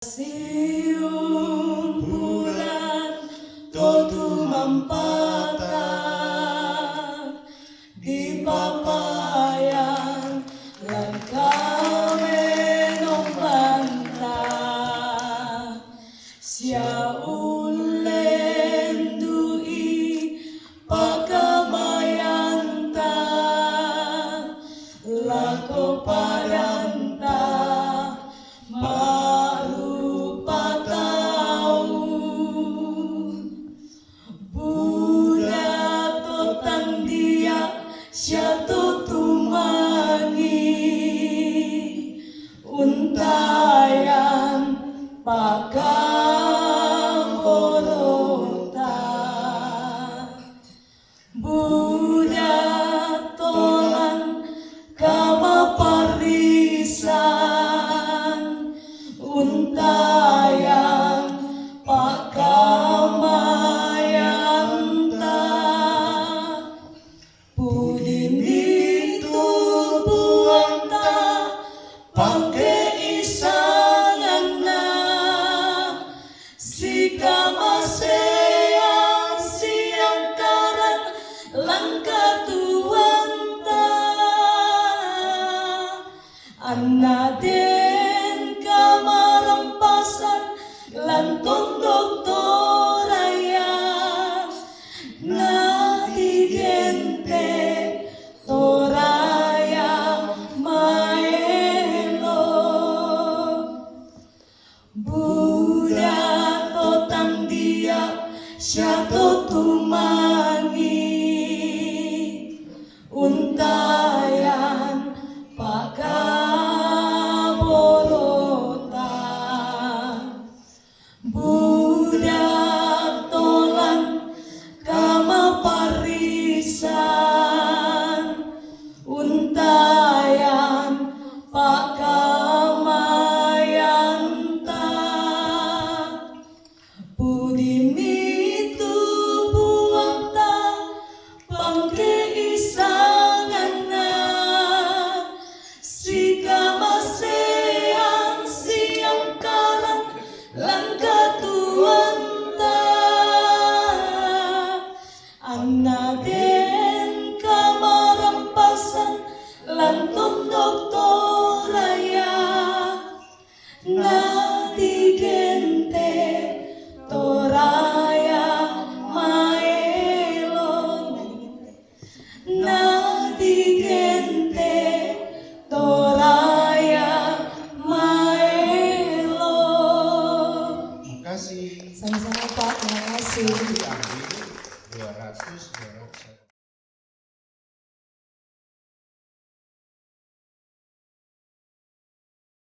Siung bulan totu mampata di papayan lan kame nombanta sia ulen dui pakamayanta lako padanta Siatu tumangi untayan pakamborota Buddha tolan kamaparisan untayan pakamayanta Pudin itu buanta pangke isangan na sika maseyang siang karan langka tuanta anna den kamarampasan lan tondok toraya Buddha totang dia siatu tumangi untayan pakaborota Buddha tolan kamaparisan untayan Pudin itu buanta pangke isangan na sika maseyang siang karan langka tuanta anna den kamarampasan lan tondok toraya nadigente toraya maelon nadigente toraya maelon. Terima kasih. Sama-sama Pak, terima kasih. 200